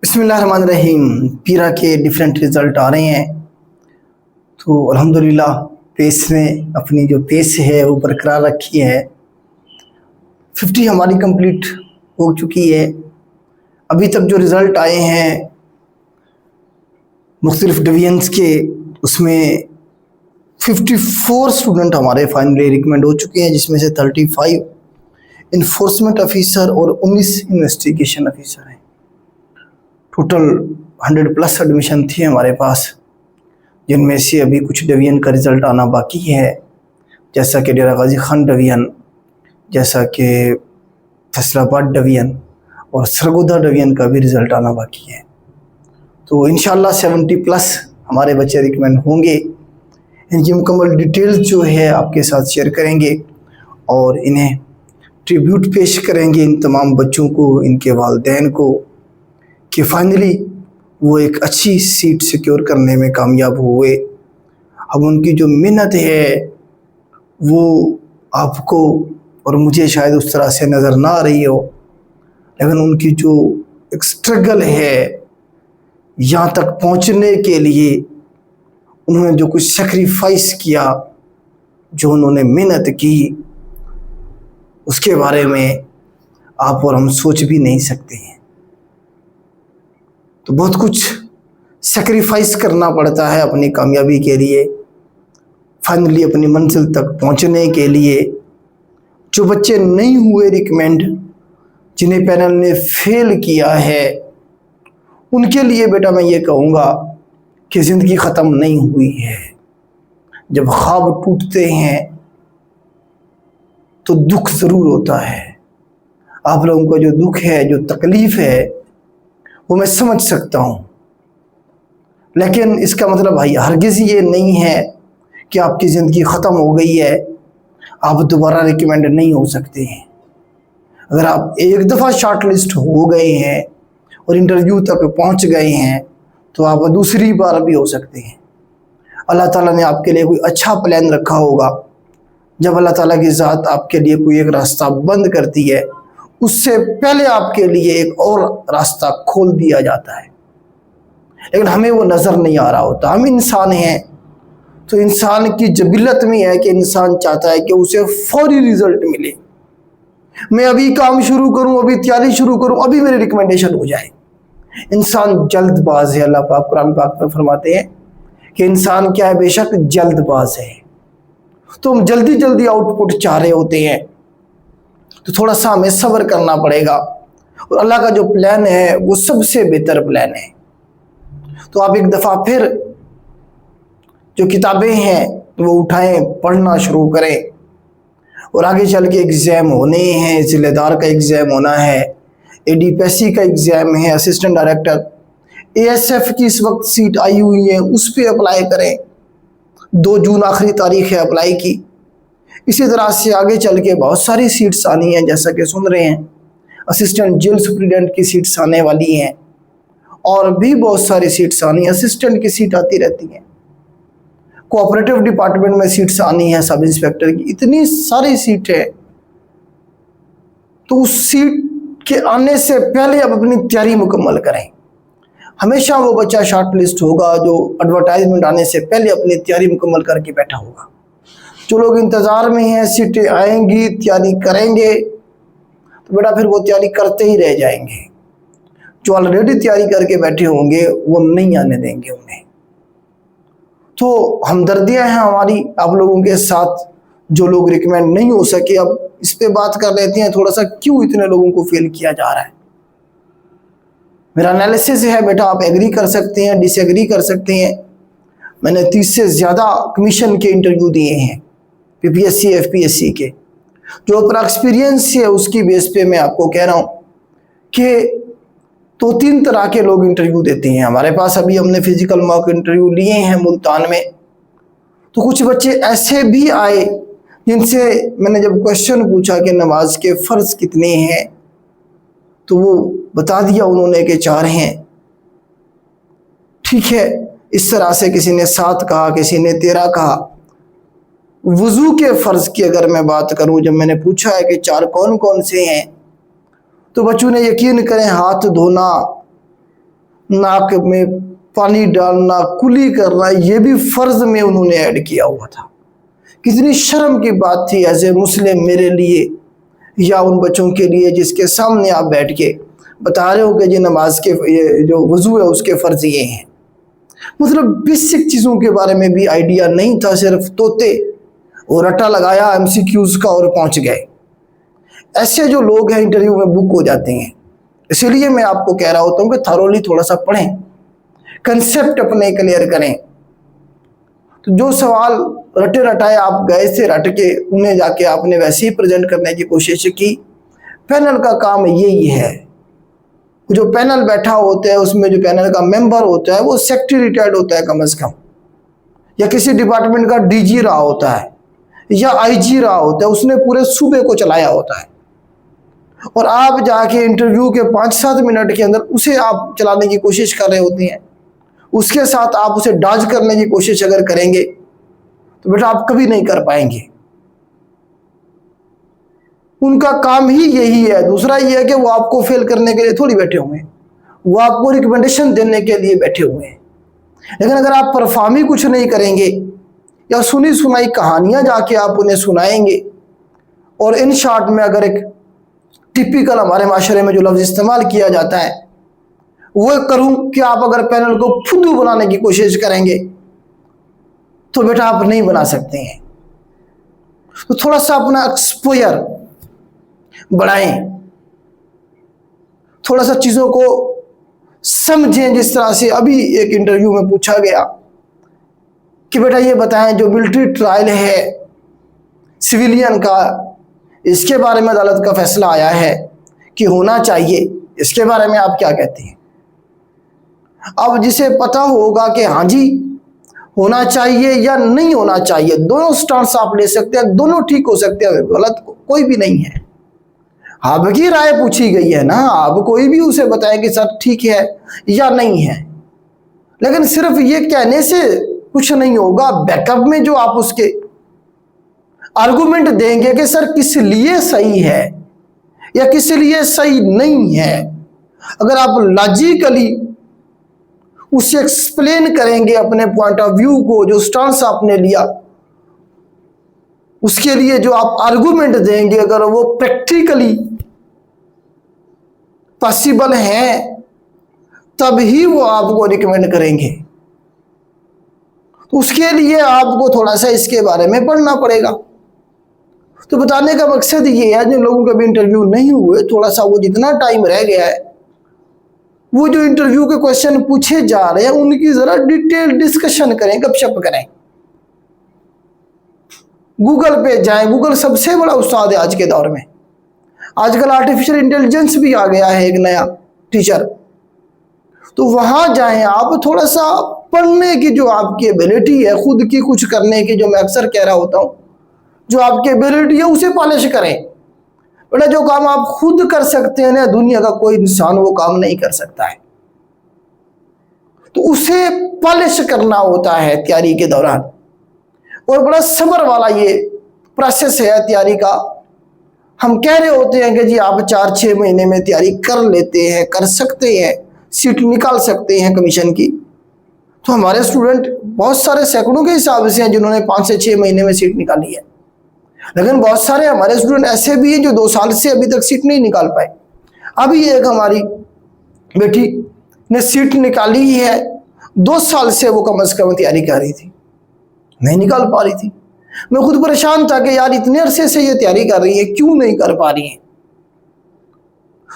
बिस्मिल्लाहिर्रहमानिर्रहीम। पीरा के डिफरेंट रिज़ल्ट आ रहे हैं, तो अल्हम्दुलिल्लाह पेस में अपनी जो पेस है वो बरकरार रखी है। 50 हमारी कंप्लीट हो चुकी है। अभी तक जो रिज़ल्ट आए हैं मुख्तलिफ डिवीजन्स के, उसमें 54 स्टूडेंट हमारे फाइनली रिकमेंड हो चुके हैं, जिसमें से 35 इन्फोर्समेंट ऑफिसर और 19 इन्वेस्टिगेशन ऑफिसर हैं। टोटल 100 प्लस एडमिशन थी हमारे पास, जिनमें से अभी कुछ डिवीजन का रिज़ल्ट आना बाकी है, जैसा कि डेरा गाजी खान डिवीजन, जैसा कि फैसलाबाद डिवीजन और सरगोदा डिवीजन का भी रिज़ल्ट आना बाकी है। तो इंशाल्लाह 70 प्लस हमारे बच्चे रिकमेंड होंगे। इनकी मुकम्मल डिटेल्स जो है आपके साथ शेयर करेंगे और इन्हें ट्रिब्यूट पेश करेंगे इन तमाम बच्चों को, इनके वालिदैन को, कि फाइनली वो एक अच्छी सीट सिक्योर करने में कामयाब हुए। अब उनकी जो मेहनत है वो आपको और मुझे शायद उस तरह से नज़र ना आ रही हो, लेकिन उनकी जो एक स्ट्रगल है यहाँ तक पहुँचने के लिए, उन्होंने जो कुछ सेक्रीफाइस किया, जो उन्होंने मेहनत की, उसके बारे में आप और हम सोच भी नहीं सकते हैं। तो बहुत कुछ सेक्रीफाइस करना पड़ता है अपनी कामयाबी के लिए, फाइनली अपनी मंजिल तक पहुंचने के लिए। जो बच्चे नहीं हुए रिकमेंड, जिन्हें पैनल ने फेल किया है, उनके लिए बेटा मैं ये कहूँगा कि ज़िंदगी ख़त्म नहीं हुई है। जब ख्वाब टूटते हैं तो दुख ज़रूर होता है। आप लोगों का जो दुख है, जो तकलीफ़ है, वो मैं समझ सकता हूँ, लेकिन इसका मतलब भाई हरगिज़ ये नहीं है कि आपकी ज़िंदगी ख़त्म हो गई है, आप दोबारा रिकमेंड नहीं हो सकते हैं। अगर आप एक दफ़ा शॉर्ट लिस्ट हो गए हैं और इंटरव्यू तक पहुँच गए हैं, तो आप दूसरी बार भी हो सकते हैं। अल्लाह ताला ने आपके लिए कोई अच्छा प्लान रखा होगा। जब अल्लाह ताला की ज़ात आपके लिए कोई एक रास्ता बंद करती है, उससे पहले आपके लिए एक और रास्ता खोल दिया जाता है, लेकिन हमें वो नज़र नहीं आ रहा होता। हम इंसान हैं, तो इंसान की जबिलत में है कि इंसान चाहता है कि उसे फौरी रिजल्ट मिले। मैं अभी काम शुरू करूं, अभी तैयारी शुरू करूं, अभी मेरी रिकमेंडेशन हो जाए। इंसान जल्दबाज है। अल्लाह पाक कुरान पाक में फरमाते हैं कि इंसान क्या है, बेशक जल्दबाज है। तो हम जल्दी जल्दी आउटपुट चाह रहे होते हैं, तो थोड़ा सा हमें सब्र करना पड़ेगा, और अल्लाह का जो प्लान है वो सबसे बेहतर प्लान है। तो आप एक दफ़ा फिर जो किताबें हैं वो उठाएं, पढ़ना शुरू करें, और आगे चल के एग्ज़ाम होने हैं। ज़िलेदार का एग्ज़ाम होना है, ADPSC का एग्ज़ाम है, असिस्टेंट डायरेक्टर, ASF की इस वक्त सीट आई हुई है, उस पर अप्लाई करें। 2 जून आखिरी तारीख है अप्लाई की। इसी तरह से आगे चल के बहुत सारी सीट्स आनी हैं, जैसा कि सुन रहे हैं असिस्टेंट जेल सुप्रीडेंट की सीट्स आने वाली हैं, और भी बहुत सारी सीट्स आनी है। असिस्टेंट की सीट आती रहती हैं, कोऑपरेटिव डिपार्टमेंट में सीट्स आनी है, सब इंस्पेक्टर की, इतनी सारी सीट है। तो उस सीट के आने से पहले आप अपनी तैयारी मुकम्मल करें। हमेशा वो बच्चा शॉर्ट लिस्ट होगा जो एडवर्टाइजमेंट आने से पहले अपनी तैयारी मुकम्मल करके बैठा होगा। जो लोग इंतज़ार में हैं, सीटें आएंगी, तैयारी करेंगे, तो बेटा फिर वो तैयारी करते ही रह जाएंगे। जो ऑलरेडी तैयारी करके बैठे होंगे वो नहीं आने देंगे उन्हें। तो हमदर्दियाँ हैं हमारी आप लोगों के साथ, जो लोग रिकमेंड नहीं हो सके। अब इस पे बात कर लेते हैं थोड़ा सा, क्यों इतने लोगों को फेल किया जा रहा है। मेरा एनालिसिस है बेटा, आप एग्री कर सकते हैं, डिसएग्री कर सकते हैं। मैंने 30 से ज़्यादा कमीशन के इंटरव्यू दिए हैं, PPSC FPSC के। जो अपना एक्सपीरियंस है उसकी बेस पे मैं आपको कह रहा हूँ कि 2-3 तरह के लोग इंटरव्यू देते हैं हमारे पास। अभी हमने फिजिकल मॉक इंटरव्यू लिए हैं मुल्तान में, तो कुछ बच्चे ऐसे भी आए जिनसे मैंने जब क्वेश्चन पूछा कि नमाज के फ़र्ज़ कितने हैं, तो वो बता दिया उन्होंने कि 4 हैं। ठीक है, इस तरह से किसी ने 7 कहा, किसी ने 13 कहा। वज़ू के फ़र्ज़ की अगर मैं बात करूं, जब मैंने पूछा है कि 4 कौन कौन से हैं, तो बच्चों ने, यकीन करें, हाथ धोना, नाक में पानी डालना, कुली करना, ये भी फर्ज में उन्होंने ऐड किया हुआ था। कितनी शर्म की बात थी एज ए मुस्लिम मेरे लिए या उन बच्चों के लिए जिसके सामने आप बैठ के बता रहे हो कि जी नमाज के ये जो वज़ू है उसके फ़र्ज़ ये हैं। मतलब बेसिक चीज़ों के बारे में भी आइडिया नहीं था, सिर्फ तोते और रट्टा लगाया MCQs का और पहुंच गए। ऐसे जो लोग हैं इंटरव्यू में बुक हो जाते हैं। इसीलिए मैं आपको कह रहा होता हूँ कि थॉरोली थोड़ा सा पढ़ें, कंसेप्ट अपने क्लियर करें। तो जो सवाल रटे रटाए आप गए से रट के उन्हें जाके आपने वैसे ही प्रेजेंट करने की कोशिश की। पैनल का काम यही है। जो पैनल बैठा होता है उसमें जो पैनल का मेंबर होता है वो सेक्रेटरी रिटायर्ड होता है कम से कम, या किसी डिपार्टमेंट का DG रहा होता है या IG रहा होता है, उसने पूरे सूबे को चलाया होता है। और आप जाके इंटरव्यू के 5-7 मिनट के अंदर उसे आप चलाने की कोशिश कर रहे होते हैं। उसके साथ आप उसे डॉज करने की कोशिश अगर करेंगे तो बेटा आप कभी नहीं कर पाएंगे। उनका काम ही यही है। दूसरा ये है कि वो आपको फेल करने के लिए थोड़ी बैठे हुए हैं, वो आपको रिकमेंडेशन देने के लिए बैठे हुए हैं। लेकिन अगर आप परफॉर्म ही कुछ नहीं करेंगे या सुनी सुनाई कहानियां जाके आप उन्हें सुनाएंगे, और इन शॉर्ट में अगर एक टिपिकल हमारे माशरे में जो लफ्ज़ इस्तेमाल किया जाता है वो करूं कि आप अगर पैनल को फुद्दू बनाने की कोशिश करेंगे तो बेटा आप नहीं बना सकते हैं। तो थोड़ा सा अपना एक्सपोजर बढ़ाएं, थोड़ा सा चीज़ों को समझें। जिस तरह से अभी एक इंटरव्यू में पूछा गया कि बेटा ये बताएं जो मिलिट्री ट्रायल है सिविलियन का, इसके बारे में अदालत का फैसला आया है कि होना चाहिए, इसके बारे में आप क्या कहते हैं? अब जिसे पता होगा कि हाँ जी होना चाहिए या नहीं होना चाहिए, दोनों स्टांस आप ले सकते हैं, दोनों ठीक हो सकते हैं, गलत कोई भी नहीं है। आपकी राय पूछी गई है ना, आप कोई भी उसे बताएं कि सर ठीक है या नहीं है। लेकिन सिर्फ ये कहने से कुछ नहीं होगा। बैकअप में जो आप उसके आर्गुमेंट देंगे कि सर किस लिए सही है या किस लिए सही नहीं है, अगर आप लॉजिकली उसे एक्सप्लेन करेंगे अपने पॉइंट ऑफ व्यू को, जो स्टांस आपने लिया उसके लिए जो आप आर्गुमेंट देंगे, अगर वो प्रैक्टिकली पॉसिबल है तब ही वो आपको रिकमेंड करेंगे। तो उसके लिए आपको थोड़ा सा इसके बारे में पढ़ना पड़ेगा। तो बताने का मकसद ये है, जो लोगों के भी इंटरव्यू नहीं हुए, थोड़ा सा वो जितना टाइम रह गया है, वो जो इंटरव्यू के क्वेश्चन पूछे जा रहे हैं उनकी जरा डिटेल डिस्कशन करें, गपशप करें। गूगल पे जाएं, गूगल सबसे बड़ा उस्ताद है आज के दौर में। आजकल आर्टिफिशियल इंटेलिजेंस भी आ गया है, एक नया टीचर। तो वहां जाएं आप, थोड़ा सा पढ़ने की जो आपकी एबिलिटी है, खुद की कुछ करने की, जो मैं अक्सर कह रहा होता हूं, जो आपकी एबिलिटी है उसे पॉलिश करें। बेटा जो काम आप खुद कर सकते हैं ना, दुनिया का कोई इंसान वो काम नहीं कर सकता है, तो उसे पॉलिश करना होता है तैयारी के दौरान। और बड़ा सब्र वाला ये प्रोसेस है तैयारी का। हम कह रहे होते हैं कि जी आप 4-6 महीने में तैयारी कर लेते हैं, कर सकते हैं, सीट निकाल सकते हैं कमीशन की। तो हमारे स्टूडेंट बहुत सारे सैकड़ों के हिसाब से हैं जिन्होंने 5 से 6 महीने में सीट निकाली है। लेकिन बहुत सारे हमारे स्टूडेंट ऐसे भी हैं जो 2 साल से अभी तक सीट नहीं निकाल पाए। अभी एक हमारी बेटी ने सीट निकाली ही है, 2 साल से वो कम से कम तैयारी कर रही थी, नहीं निकाल पा रही थी। मैं खुद परेशान था कि यार इतने अरसे से ये तैयारी कर रही है, क्यों नहीं कर पा रही है।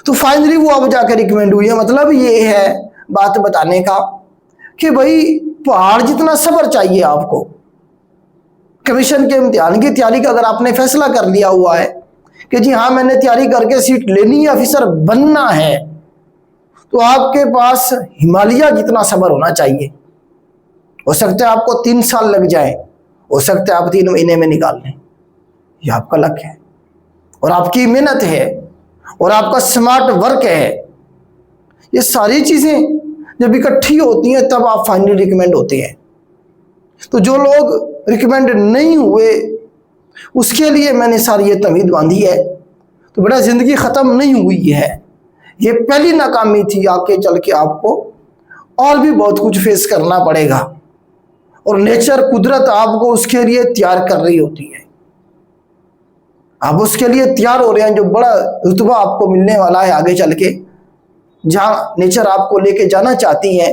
तो फाइनली वो अब जाकर रिकमेंड हुई है। मतलब ये है बात बताने का कि भाई पहाड़ जितना सब्र चाहिए आपको। कमीशन के इम्तिहान की तैयारी का अगर आपने फैसला कर लिया हुआ है कि जी हाँ मैंने तैयारी करके सीट लेनी है, ऑफिसर बनना है, तो आपके पास हिमालय जितना सब्र होना चाहिए। हो सकता है आपको 3 साल लग जाए, हो सकता है आप 3 महीने में निकाल लें। ये आपका लक है और आपकी मेहनत है और आपका स्मार्ट वर्क है। ये सारी चीजें जब इकट्ठी होती हैं तब आप फाइनली रिकमेंड होते हैं। तो जो लोग रिकमेंड नहीं हुए उसके लिए मैंने सारी ये तमीद बांधी है। तो बेटा जिंदगी खत्म नहीं हुई है, ये पहली नाकामी थी, आगे चल के आपको और भी बहुत कुछ फेस करना पड़ेगा, और नेचर, कुदरत आपको उसके लिए तैयार कर रही होती है। आप उसके लिए तैयार हो रहे हैं, जो बड़ा रुतबा आपको मिलने वाला है आगे चल के, जहां नेचर आपको लेके जाना चाहती है,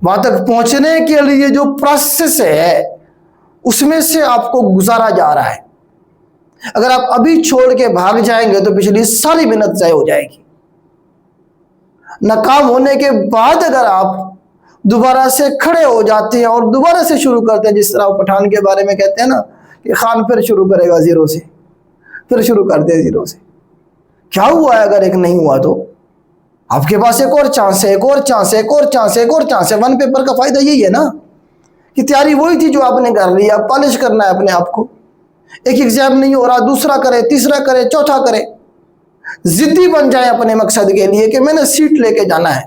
वहां तक पहुंचने के लिए जो प्रोसेस है उसमें से आपको गुजारा जा रहा है। अगर आप अभी छोड़ के भाग जाएंगे तो पिछली सारी मेहनत ज़ाय हो जाएगी। नाकाम होने के बाद अगर आप दोबारा से खड़े हो जाते हैं और दोबारा से शुरू करते हैं, जिस तरह पठान के बारे में कहते हैं ना कि खान फिर शुरू करेगा जीरो से, फिर शुरू करते हैं जीरो से। क्या हुआ है अगर एक नहीं हुआ तो आपके पास एक और चांस है, एक और चांस है, एक और चांस है, एक और चांस है। वन पेपर का फायदा यही है ना कि तैयारी वही थी जो आपने कर ली, अब पॉलिश करना है अपने आप को। एक एग्जाम नहीं हो रहा, दूसरा करे, तीसरा करे, चौथा करे। जिद्दी बन जाए अपने मकसद के लिए कि मैंने सीट लेके जाना है।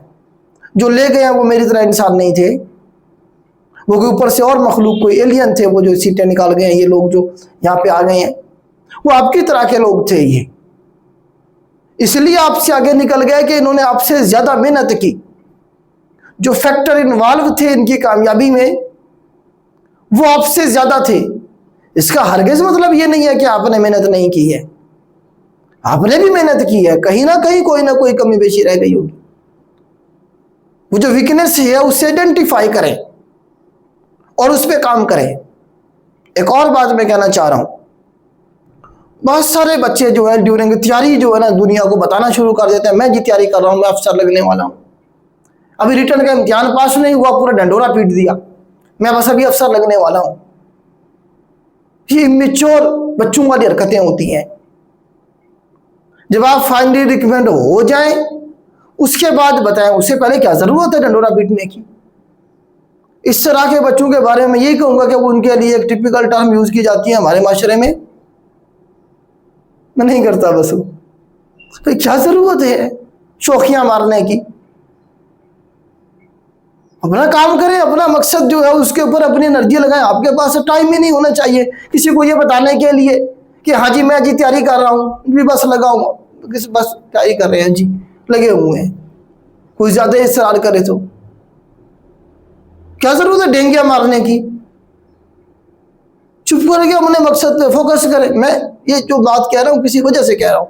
जो ले गए हैं वो मेरी तरह इंसान नहीं थे, वो कोई ऊपर से और मखलूक, कोई एलियन थे, वो जो सीटें निकाल गए हैं। ये लोग जो यहाँ पे आ गए हैं वो आपकी तरह के लोग थे। ये इसलिए आपसे आगे निकल गए कि इन्होंने आपसे ज्यादा मेहनत की। जो फैक्टर इन्वॉल्व थे इनकी कामयाबी में वो आपसे ज्यादा थे। इसका हरगिज मतलब ये नहीं है कि आपने मेहनत नहीं की है, आपने भी मेहनत की है। कहीं ना कहीं कोई ना कोई कमी बेशी रह गई होगी। वो जो वीकनेस है उसे आइडेंटिफाई करें और उस पर काम करें। एक और बात मैं कहना चाह रहा हूं, बहुत सारे बच्चे जो है ड्यूरिंग तैयारी जो है ना दुनिया को बताना शुरू कर देते हैं, मैं जी तैयारी कर रहा हूं, मैं अफसर लगने वाला हूं। अभी रिटर्न का इम्तिहान पास नहीं हुआ, पूरा डंडोरा पीट दिया, मैं बस अभी अफसर लगने वाला हूं। ये इमेच्योर बच्चों वाली हरकतें होती हैं। जब आप फाइनली रिकमेंड हो जाएं उसके बाद बताएं, उससे पहले क्या जरूरत है डंडोरा पीटने की। इस तरह के बच्चों के बारे में यही कहूंगा कि वो उनके लिए एक टिपिकल टर्म यूज की जाती है हमारे माशरे में, मैं नहीं करता बस वो। तो क्या जरूरत है शौकियां मारने की। अपना काम करें, अपना मकसद जो है उसके ऊपर अपनी एनर्जी लगाएं। आपके पास टाइम ही नहीं होना चाहिए किसी को ये बताने के लिए कि हाँ जी मैं जी तैयारी कर रहा हूँ, भी बस लगाऊंगा, किस बस तैयारी कर रहे हैं जी, लगे हुए हैं। कोई ज्यादा इसरार करे तो क्या जरूरत है डेंगिया मारने की। चुप करके अपने मकसद पे फोकस करें। मैं ये जो बात कह रहा हूँ किसी वजह से कह रहा हूँ।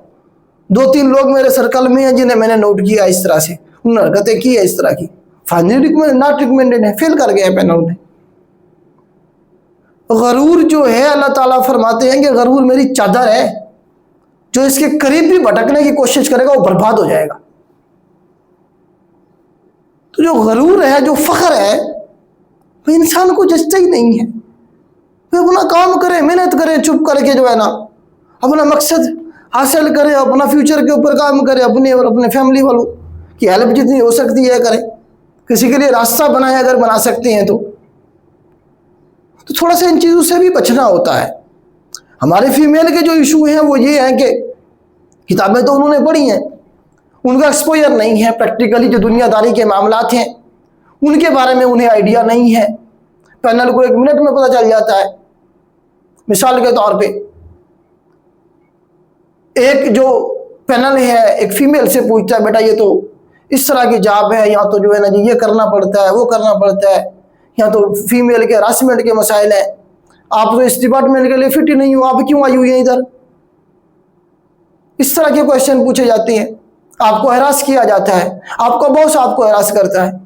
2-3 लोग मेरे सर्कल में हैं जिन्हें मैंने नोट किया इस तरह से, उन्होंने हरकतें की है इस तरह की, फाइनली नॉट रिकमेंडेड है, फेल कर गए हैं पैनल में। गरूर जो है अल्लाह ताला फरमाते हैं कि गरूर मेरी चादर है, जो इसके करीब भी भटकने की कोशिश करेगा वो बर्बाद हो जाएगा। तो जो गरूर है, जो फख्र है, वो इंसान को जचता ही नहीं है। वो अपना काम करे, मेहनत करे, चुप करके जो है ना अपना मकसद हासिल करे, अपना फ्यूचर के ऊपर काम करे, अपने और अपने फैमिली वालों की हेल्प जितनी हो सकती है करें, किसी के लिए रास्ता बनाए अगर बना सकते हैं तो थोड़ा सा इन चीज़ों से भी बचना होता है। हमारे फीमेल के जो इशू हैं वो ये हैं कि किताबें तो उन्होंने पढ़ी हैं, उनका एक्सपोजर नहीं है प्रैक्टिकली, जो दुनियादारी के मामलात हैं उनके बारे में उन्हें आइडिया नहीं है। पैनल को 1 मिनट में पता चल जाता है। मिसाल के तौर पे एक जो पैनल है एक फीमेल से पूछता है बेटा ये तो इस तरह की जॉब है, यहाँ तो जो है ना जी ये करना पड़ता है, वो करना पड़ता है, यहाँ तो फीमेल के हरासमेंट के मसाइल हैं, आप तो इस डिपार्टमेंट के लिए फिट ही नहीं हो, आप क्यों आई हुई हैं इधर। इस तरह के क्वेश्चन पूछे जाते हैं, आपको हरास किया जाता है, आपका बॉस आपको हरास करता है।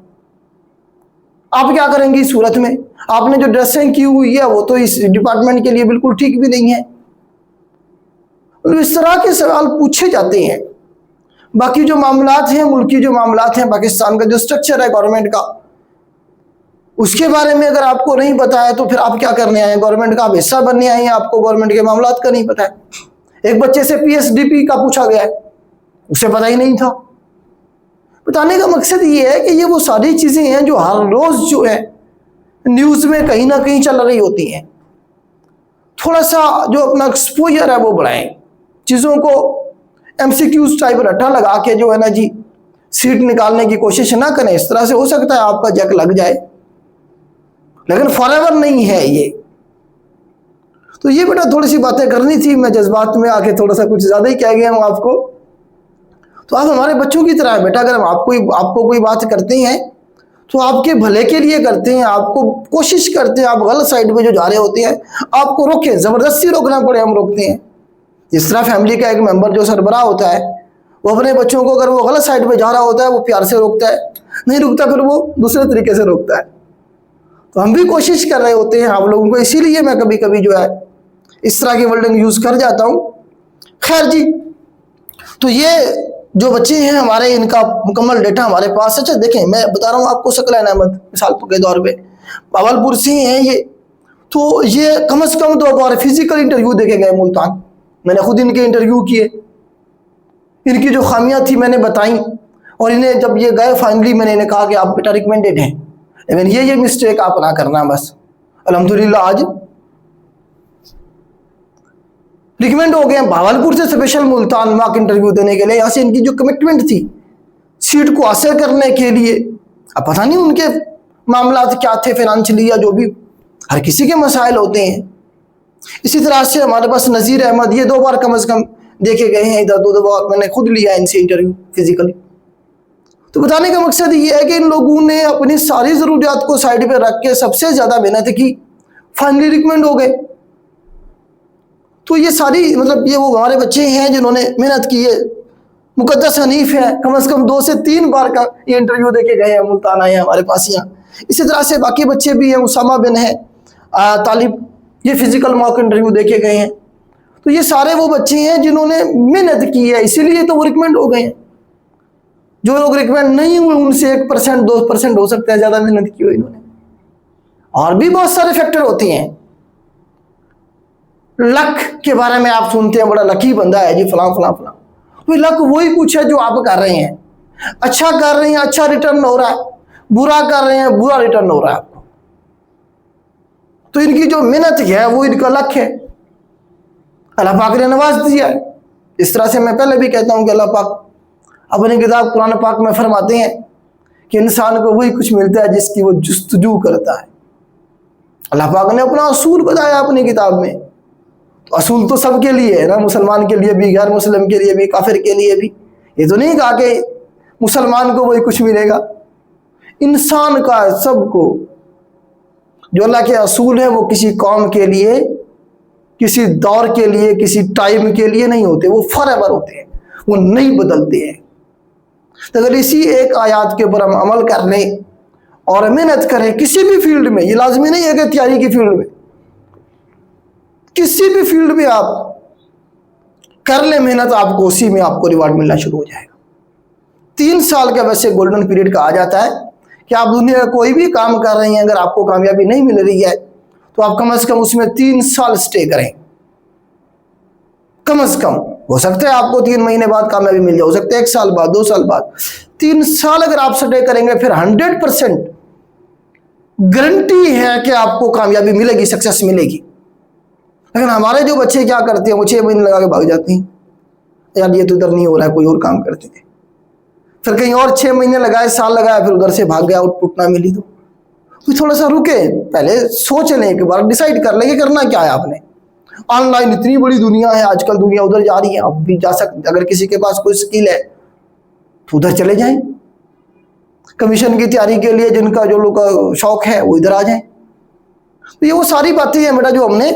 आप क्या करेंगे इस सूरत में। आपने जो ड्रेसिंग की हुई है वो तो इस डिपार्टमेंट के लिए बिल्कुल ठीक भी नहीं है। इस तरह के सवाल पूछे जाते हैं। बाकी जो मामलात हैं, मुल्की जो मामलात हैं, पाकिस्तान का जो स्ट्रक्चर है गवर्नमेंट का, उसके बारे में अगर आपको नहीं पता है तो फिर आप क्या करने आए हैं। गवर्नमेंट का आप हिस्सा बनने आए हैं, आपको गवर्नमेंट के मामलात का नहीं पता है। एक बच्चे से PSDP का पूछा गया है, उसे पता ही नहीं था। बताने का मकसद ये है कि ये वो सारी चीज़ें हैं जो हर रोज़ जो है न्यूज़ में कहीं ना कहीं चल रही होती हैं। थोड़ा सा जो अपना एक्सपोजर है वो बढ़ाएं, चीज़ों को MCQs टाइप रट्टा लगा के जो है ना जी सीट निकालने की कोशिश ना करें। इस तरह से हो सकता है आपका जग लग जाए, लेकिन फॉरएवर नहीं है ये। तो ये बेटा थोड़ी सी बातें करनी थी, मैं जज्बात में आके थोड़ा सा कुछ ज़्यादा ही कह गया हूँ आपको। तो आप हमारे बच्चों की तरह है बेटा, अगर हम आपको कोई बात करते हैं तो आपके भले के लिए करते हैं, आपको कोशिश करते हैं, आप गलत साइड पे जो जा रहे होते हैं आपको रोके, जबरदस्ती रोकना पड़े हम रोकते हैं। जिस तरह फैमिली का एक मेंबर जो सरबराह होता है, वो अपने बच्चों को अगर वो गलत साइड पे जा रहा होता है वो प्यार से रोकता है, नहीं रुकता फिर वो दूसरे तरीके से रोकता है। तो हम भी कोशिश कर रहे होते हैं आप लोगों को, इसीलिए मैं कभी कभी जो है इस तरह की वर्डिंग यूज कर जाता हूँ। खैर जी, तो ये जो बच्चे हैं हमारे, इनका मुकम्मल डेटा हमारे पास है। अच्छा देखें, मैं बता रहा हूँ आपको, सकलैन अहमद मिसाल के तौर पे भावलपुर से हैं ये, तो ये कम से कम 2 बार फिजिकल इंटरव्यू देके गए मुल्तान। मैंने खुद इनके इंटरव्यू किए, इनकी जो खामियां थी मैंने बताई, और इन्हें जब ये गए फाइनली मैंने इन्हें कहा कि आप बेटा रिकमेंडेड हैं, लेकिन ये मिस्टेक आप ना करना बस। अल्हम्दुलिल्लाह आज रिकमेंड हो गए भावलपुर से स्पेशल मुल्तान मॉक इंटरव्यू देने के लिए। यहाँ से इनकी जो कमिटमेंट थी सीट को हासिल करने के लिए, अब पता नहीं उनके मामला क्या थे फाइनेंशियली या जो भी, हर किसी के मसाइल होते हैं। इसी तरह से हमारे पास नज़ीर अहमद, ये 2 बार कम से कम देखे गए हैं, इधर 2 बार मैंने खुद लिया इनसे इंटरव्यू फिजिकली। तो बताने का मकसद ये है कि इन लोगों ने अपनी सारी ज़रूरियात को साइड पे रख के सबसे ज़्यादा मेहनत की, फाइनली रिकमेंड हो गए। तो ये सारी मतलब ये वो हमारे बच्चे हैं जिन्होंने मेहनत की है। मुकद्दस हनीफ है, कम से कम 2 से 3 बार का ये इंटरव्यू देके गए हैं, मुल्तान आए हैं हमारे पास यहाँ। इसी तरह से बाकी बच्चे भी हैं, उसामा बिन है तालिब, ये फिजिकल मॉक इंटरव्यू देके गए हैं। तो ये सारे वो बच्चे हैं जिन्होंने मेहनत की है, इसीलिए तो वो रिकमेंड हो गए हैं। जो लोग रिकमेंड नहीं हुए उनसे 1% 2% हो सकता है ज़्यादा मेहनत की हो इन्होंने। और भी बहुत सारे फैक्टर होते हैं। लक के बारे में आप सुनते हैं, बड़ा लकी बंदा है जी फलां फलां फलां। तो लक वही कुछ है जो आप कर रहे हैं, अच्छा कर रहे हैं अच्छा रिटर्न हो रहा है, बुरा कर रहे हैं बुरा रिटर्न हो रहा है आपको। तो इनकी जो मेहनत है वो इनका लक है, अल्लाह पाक ने नवाज दिया है। इस तरह से मैं पहले भी कहता हूँ कि अल्लाह पाक अपनी किताब कुरान पाक में फरमाते हैं कि इंसान को वही कुछ मिलता है जिसकी वो जुस्तजू करता है। अल्लाह पाक ने अपना असूल बताया अपनी किताब में। तो असूल तो सबके लिए है ना, मुसलमान के लिए भी, गैर मुस्लिम के लिए भी, काफिर के लिए भी। ये तो नहीं कहा कि मुसलमान को वही कुछ मिलेगा, इंसान का सबको जो अल्लाह के असूल है वो किसी कौम के लिए, किसी दौर के लिए, किसी टाइम के लिए नहीं होते, वो फॉरएवर होते हैं, वो नहीं बदलते हैं। तो अगर इसी एक आयत के ऊपर हम अमल कर लें और मेहनत करें किसी भी फील्ड में, ये लाजमी नहीं है कि तैयारी की फील्ड में, किसी भी फील्ड में आप कर ले मेहनत, आपको उसी में आपको रिवार्ड मिलना शुरू हो जाएगा। 3 साल का वैसे गोल्डन पीरियड कहा जाता है कि आप दुनिया का कोई भी काम कर रहे हैं, अगर आपको कामयाबी नहीं मिल रही है तो आप कम से कम उसमें 3 साल स्टे करें। कम से कम हो सकता है आपको 3 महीने बाद कामयाबी मिल जाए, हो सकता है 1 साल बाद, 2 साल बाद, 3 साल अगर आप स्टे करेंगे फिर 100% गारंटी है कि आपको कामयाबी मिलेगी, सक्सेस मिलेगी। लेकिन हमारे जो बच्चे क्या करते हैं, वो 6 महीने लगा के भाग जाते हैं, यार ये तो इधर नहीं हो रहा है, कोई और काम करते थे, फिर कहीं और 6 महीने लगाए, साल लगाया, फिर उधर से भाग गया, आउटपुट ना मिली। तो थोड़ा सा रुके, पहले सोच लें, एक बार डिसाइड कर लें कि करना क्या है आपने। ऑनलाइन इतनी बड़ी दुनिया है आजकल, दुनिया उधर जा रही है, आप भी जा सकते। अगर किसी के पास कोई स्किल है तो उधर चले जाएं, कमीशन की तैयारी के लिए जिनका जो लोग का शौक है वो इधर आ जाएं। तो ये वो सारी बातें हैं बेटा जो हमने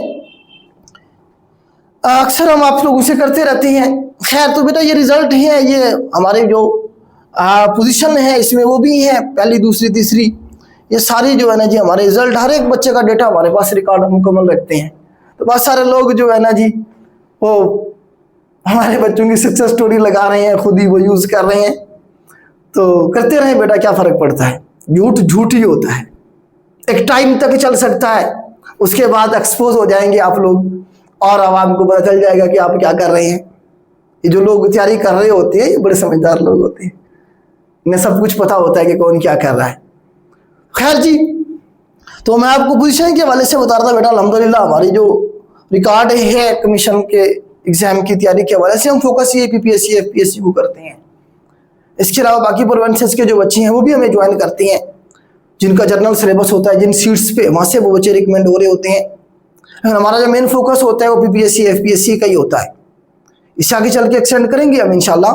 अक्सर हम आप लोगों से करते रहते हैं। खैर, तो बेटा ये रिजल्ट है, ये हमारे जो पोजीशन है इसमें वो भी है, पहली दूसरी तीसरी, ये सारी जो है ना जी हमारे रिजल्ट, हर एक बच्चे का डेटा हमारे पास रिकॉर्ड मुकम्मल रखते हैं। तो बहुत सारे लोग जो है ना जी वो हमारे बच्चों की सक्सेस स्टोरी लगा रहे हैं, खुद ही वो यूज़ कर रहे हैं। तो करते रहें बेटा, क्या फ़र्क पड़ता है, झूठ झूठ ही होता है, एक टाइम तक चल सकता है, उसके बाद एक्सपोज हो जाएंगे आप लोग और आवाम को पता चल जाएगा कि आप क्या कर रहे हैं। ये जो लोग तैयारी कर रहे होते हैं ये बड़े समझदार लोग होते हैं, इन्हें सब कुछ पता होता है कि कौन क्या कर रहा है। खैर जी, तो मैं आपको पोजीशन के हवाले से बता रहा था बेटा, अल्हम्दुलिल्लाह हमारी जो रिकॉर्ड है कमीशन के एग्जाम की तैयारी के हवाले से, हम फोकस ये PPSC FPSC को करते हैं। इसके अलावा बाकी प्रोविंसेस के जो बच्चे हैं वो भी हमें ज्वाइन करते हैं, जिनका जनरल सिलेबस होता है, जिन सीट्स पे वहाँ से वो बच्चे रिकमेंड हो रहे होते हैं। लेकिन हमारा जो मेन फोकस होता है वो PPSC FPSC का ही होता है। इससे आगे चल के एक्सटेंड करेंगे हम इंशाल्लाह,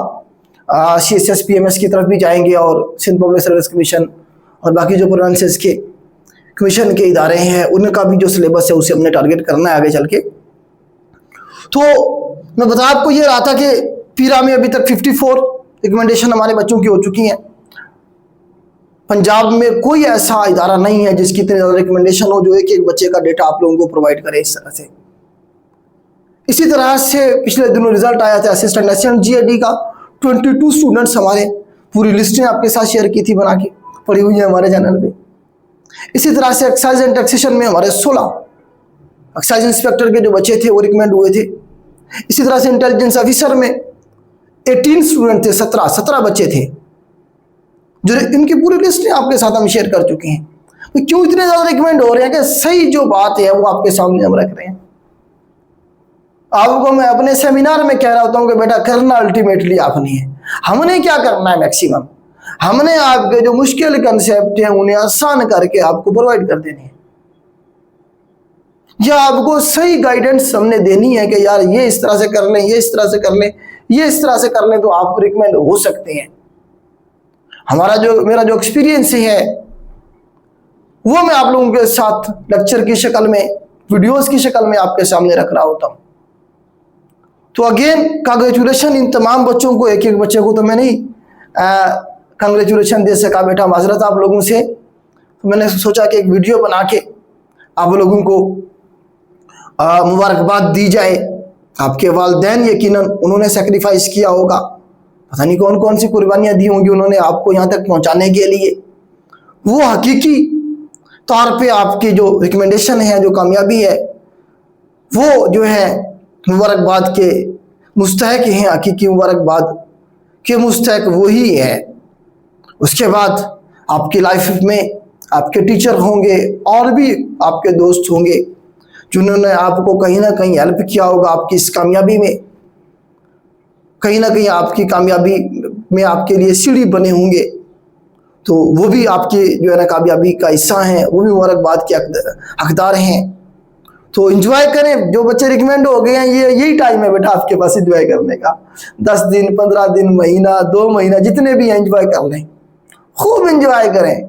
CSS PMS की तरफ भी जाएंगे और सिंध पब्लिक सर्विस कमीशन और बाकी जो प्रोविंसेस के कमीशन के इदारे हैं उनका भी जो सिलेबस है उसे हमने टारगेट करना है आगे चल के। तो मैं बता आपको ये रहा था कि पीरा में अभी तक 54 रिकमेंडेशन हमारे बच्चों की हो चुकी हैं। पंजाब में कोई ऐसा इदारा नहीं है जिसकी इतनी ज़्यादा रिकमेंडेशन हो जो एक बच्चे का डेटा आप लोगों को प्रोवाइड करे इस तरह से। इसी तरह से पिछले दिनों रिजल्ट आया था असिस्टेंट एशियन GAD का। 22 स्टूडेंट्स हमारे, पूरी लिस्टें आपके साथ शेयर की थी, बना के पड़ी हुई है हमारे चैनल पे। इसी तरह से एक्साइज एंड टैक्सेशन में हमारे 16 एक्साइज इंस्पेक्टर के जो बच्चे थे वो रिकमेंड हुए थे। इसी तरह से इंटेलिजेंस ऑफिसर में 18 स्टूडेंट थे, 17 बच्चे थे, जो इनकी पूरी लिस्ट आपके साथ हम शेयर कर चुके हैं। तो क्यों इतने ज़्यादा रिकमेंड हो रहे हैं कि सही जो बात है वो आपके सामने हम रख रहे हैं। आपको मैं अपने सेमिनार में कह रहा होता हूँ कि बेटा करना अल्टीमेटली आपने है, हमने क्या करना है मैक्सिमम, हमने आपके जो मुश्किल कंसेप्ट हैं उन्हें आसान करके आपको प्रोवाइड कर देने हैं, या आपको सही गाइडेंस हमने देनी है कि यार ये इस तरह से कर लें, ये इस तरह से कर लें, ये इस तरह से कर लें तो आप रिकमेंड हो सकते हैं। मेरा जो एक्सपीरियंस है वो मैं आप लोगों के साथ लेक्चर की शक्ल में, वीडियोस की शक्ल में आपके सामने रख रहा होता हूं। तो अगेन कांग्रेचुलेशन इन तमाम बच्चों को, एक एक बच्चे को तो मैं नहीं कांग्रेचुलेशन दे सका बेटा, माजरत आप लोगों से। तो मैंने सोचा कि एक वीडियो बना के आप लोगों को मुबारकबाद दी जाए। आपके वालिदैन यकीनन उन्होंने सेक्रीफाइस किया होगा, पता नहीं कौन कौन सी कुर्बानियाँ दी होंगी उन्होंने आपको यहाँ तक पहुँचाने के लिए। वो हकीकी तौर पे आपकी जो रिकमेंडेशन है, जो कामयाबी है, वो जो है मुबारकबाद के मुस्तहक हैं, हकीकी मुबारकबाद के मुस्तहक वही है। उसके बाद आपकी लाइफ में आपके टीचर होंगे और भी आपके दोस्त होंगे जिन्होंने आपको कहीं ना कहीं हेल्प किया होगा आपकी इस कामयाबी में, कहीं ना कहीं आपकी कामयाबी में आपके लिए सीढ़ी बने होंगे। तो वो भी आपकी जो है ना कामयाबी का हिस्सा हैं, वो भी मुबारकबाद के हकदार हैं। तो एंजॉय करें। जो बच्चे रिकमेंड हो गए हैं यही टाइम है बेटा आपके पास एंजॉय करने का। 10 दिन, 15 दिन, महीना, 2 महीना, जितने भी एंजॉय कर लें, खूब एंजॉय करें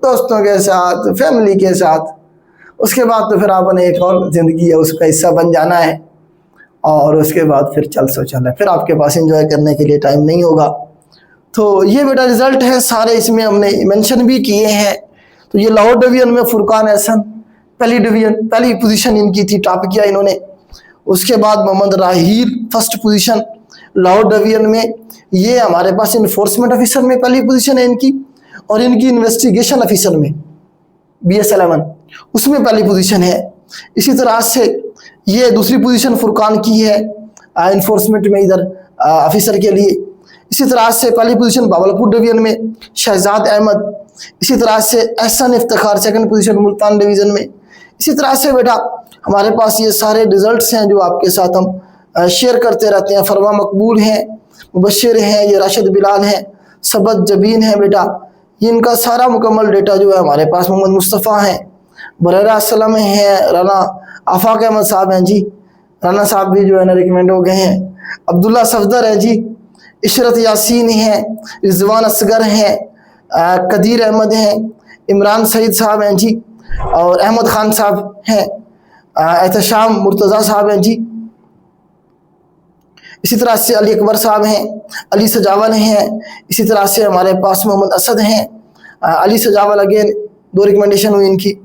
दोस्तों के साथ, फैमिली के साथ। उसके बाद तो फिर आपने एक और ज़िंदगी है उसका हिस्सा बन जाना है, और उसके बाद फिर चल है, फिर आपके पास एंजॉय करने के लिए टाइम नहीं होगा। तो ये बेटा रिजल्ट है सारे, इसमें हमने मेंशन भी किए हैं। तो ये लाहौर डिवीजन में फुरकान एहसन पहली पोजीशन इनकी थी, टॉप किया इन्होंने। उसके बाद मोहम्मद राहील फर्स्ट पोजीशन लाहौर डिवीजन में। ये हमारे पास इन्फोर्समेंट ऑफिसर में पहली पोजीशन है इनकी, और इनकी इन्वेस्टिगेशन ऑफिसर में BS11 उसमें पहली पोजीशन है। इसी तरह से ये दूसरी पोजीशन फुरकान की है इन्फोर्समेंट में इधर ऑफिसर के लिए। इसी तरह से पहली पोजीशन बावलपुर डिवीजन में शहजाद अहमद। इसी तरह से Ehsan Iftikhar second position Multan division में। इसी तरह से बेटा हमारे पास ये सारे रिजल्ट्स हैं जो आपके साथ हम शेयर करते रहते हैं। फरवा मकबूल हैं, मुबशिर हैं, ये राशिद बिलाल हैं, सबत जबीन है बेटा, ये इनका सारा मुकम्मल डेटा जो है हमारे पास। मोहम्मद मुस्तफ़ा हैं, बरेरा असलम हैं, राना आफाक अहमद साहब हैं जी, राना साहब भी जो है ना रिकमेंड हो गए हैं। अब्दुल्ला सफदर है जी, इशरत यासीन हैं, रिजवान असगर हैं, कदीर अहमद हैं, इमरान सईद साहब हैं जी, और अहमद खान साहब हैं, एहतशाम मुर्तज़ा साहब हैं जी। इसी तरह से अली अकबर साहब हैं, अली सजावल हैं। इसी तरह से हमारे पास मोहम्मद असद हैं, अली सजावल अगेन 2 रिकमेंडेशन हुई इनकी।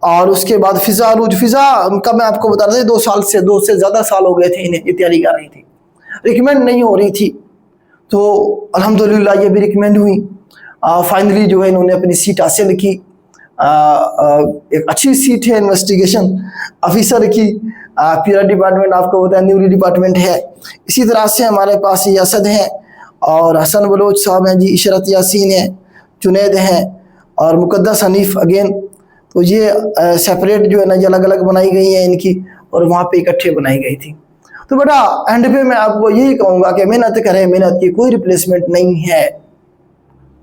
और उसके बाद फ़िज़ा अरूज, फ़िज़ा का मैं आपको बता रहा था 2 से ज़्यादा साल हो गए थे इन्हें, ये तैयारी कर रही थी, रिकमेंड नहीं हो रही थी। तो अल्हम्दुलिल्लाह ये भी रिकमेंड हुई। फाइनली जो है इन्होंने अपनी सीट हासिल की। एक अच्छी सीट है इन्वेस्टिगेशन ऑफिसर की, पीरा डिपार्टमेंट आपको पता है न्यूली डिपार्टमेंट है। इसी तरह से हमारे पास ये असद हैं, और हसन बलोच साहब हैं जी, इशरत यासीन हैं, जुनैद हैं, और मुकद्दस हनीफ अगेन। तो ये सेपरेट जो है ना ये अलग अलग बनाई गई हैं इनकी, और वहाँ पे इकट्ठे बनाई गई थी। तो बेटा एंड पे मैं आपको यही कहूँगा कि मेहनत करें, मेहनत की कोई रिप्लेसमेंट नहीं है।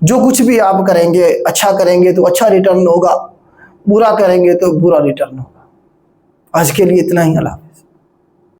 जो कुछ भी आप करेंगे, अच्छा करेंगे तो अच्छा रिटर्न होगा, बुरा करेंगे तो बुरा रिटर्न होगा। आज के लिए इतना ही। अल्लाह।